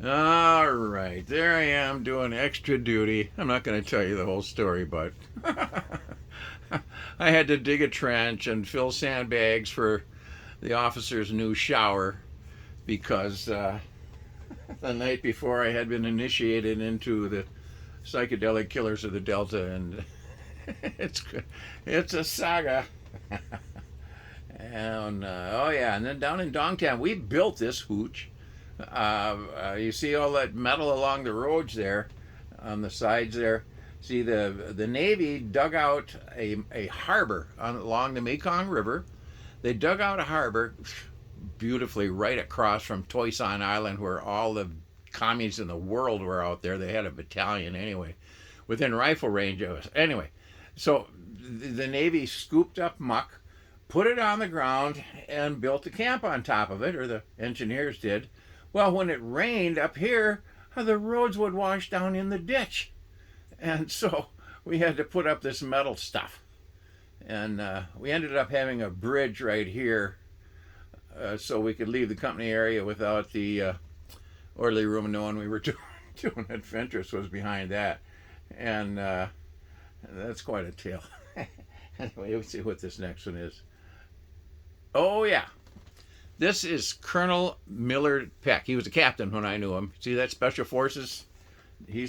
All right, there I am doing extra duty. I'm not going to tell you the whole story, but I had to dig a trench and fill sandbags for the officer's new shower because the night before I had been initiated into the psychedelic killers of the Delta, and it's it's a saga. And oh yeah, and then down in Dongtown, we built this hooch. You see all that metal along the roads there, on the sides there. See the Navy dug out a harbor along the Mekong River. They dug out a harbor beautifully right across from Toisan Island, where all the commies in the world were out there. They had a battalion anyway, within rifle range of us. Anyway, so the Navy scooped up muck, put it on the ground, and built a camp on top of it, or the engineers did. Well, when it rained up here, the roads would wash down in the ditch. And so we had to put up this metal stuff. And we ended up having a bridge right here so we could leave the company area without the orderly room knowing we were doing it. Fentress was behind that. And that's quite a tale. Anyway, let's see what this next one is. Oh, yeah. This is Colonel Millard Peck. He was a captain when I knew him. See that Special Forces? He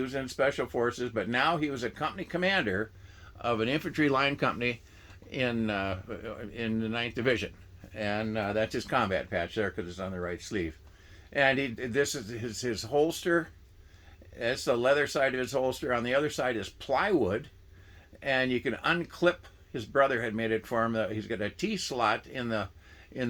was in Special Forces, but now he was a company commander of an infantry line company in the Ninth Division, and that's his combat patch there because it's on the right sleeve. And this is his holster. It's the leather side of his holster. On the other side is plywood, and you can unclip. His brother had made it for him. He's got a T slot in the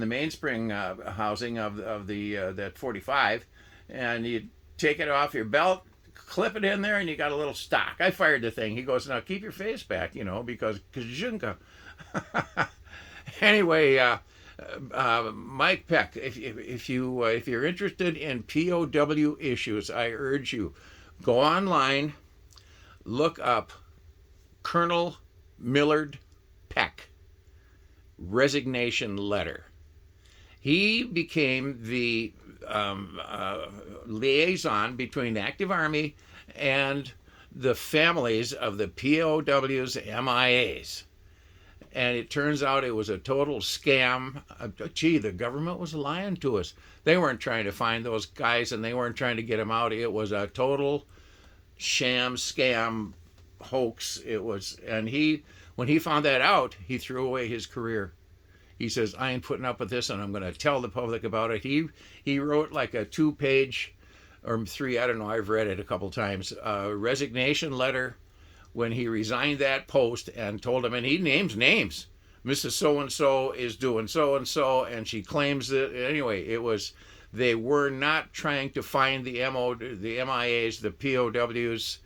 mainspring housing of the that 45, and you take it off your belt, clip it in there, and you got a little stock. I fired the thing. He goes, "Now keep your face back, because Junka." Anyway, Mike Peck, if you're interested in POW issues, I urge you go online, look up Colonel Millard Peck resignation letter. He became the liaison between the active army and the families of the POWs, MIAs. And it turns out it was a total scam. Gee, the government was lying to us. They weren't trying to find those guys, and they weren't trying to get them out. It was a total sham, scam, hoax. It was, and when he found that out, he threw away his career. He says, "I ain't putting up with this, and I'm going to tell the public about it." He wrote like a 2-page or 3, I don't know, I've read it a couple times, resignation letter when he resigned that post, and told him, and he names names. Mrs. So-and-so is doing so-and-so, and she claims that, anyway, they were not trying to find the MIAs, the POWs.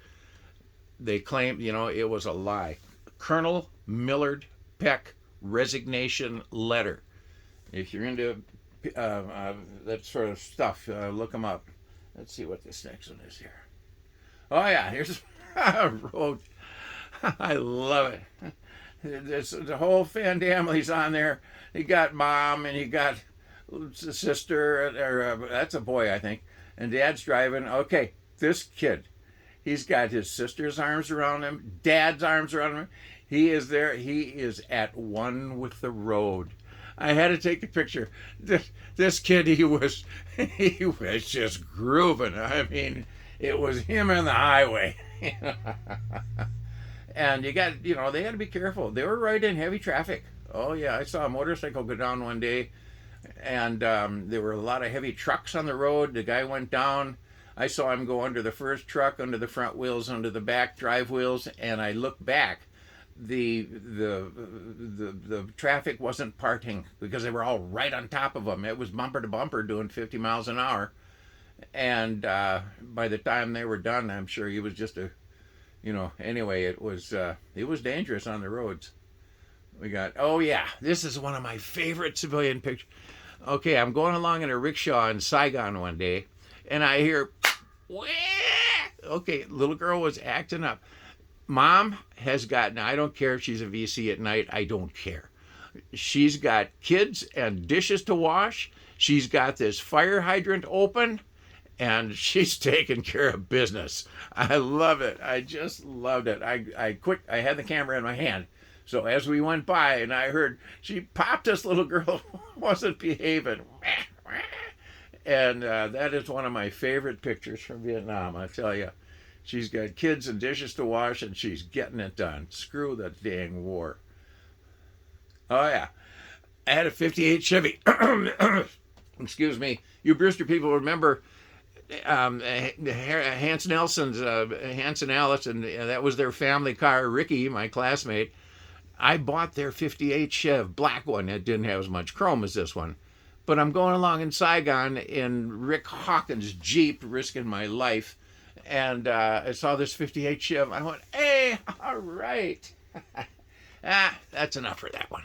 They claimed, it was a lie. Colonel Millard Peck resignation letter. If you're into that sort of stuff, look them up. Let's see what this next one is here. Oh yeah, here's a road. I love it. The whole family's on there. You got mom, and you got sister, or that's a boy, I think, and dad's driving. Okay, this kid, he's got his sister's arms around him, dad's arms around him. He is there. He is at one with the road. I had to take a picture. This kid, he was just grooving. I mean, it was him on the highway. And they had to be careful. They were right in heavy traffic. Oh yeah, I saw a motorcycle go down one day, and there were a lot of heavy trucks on the road. The guy went down. I saw him go under the first truck, under the front wheels, under the back drive wheels, and I looked back. The traffic wasn't parting because they were all right on top of him. It was bumper to bumper doing 50 miles an hour. And by the time they were done, I'm sure he was just anyway, it was dangerous on the roads. We got, oh yeah, this is one of my favorite civilian pictures. Okay, I'm going along in a rickshaw in Saigon one day, and I hear, wah! Okay, little girl was acting up. Mom has got, I don't care if she's a VC at night, I don't care. She's got kids and dishes to wash. She's got this fire hydrant open, and she's taking care of business. I love it. I just loved it. I had the camera in my hand. So as we went by and I heard she popped this little girl wasn't behaving. And that is one of my favorite pictures from Vietnam, I tell you. She's got kids and dishes to wash and she's getting it done. Screw the dang war. Oh yeah. I had a 58 Chevy. Excuse me. You Brewster people remember Hans Nelson's Hanson Allison, that was their family car. Ricky, my classmate, I bought their 58 Chev, black one. It didn't have as much chrome as this one. But I'm going along in Saigon in Rick Hawkins' Jeep, risking my life. And I saw this 58 Chev. I went, hey, all right. That's enough for that one.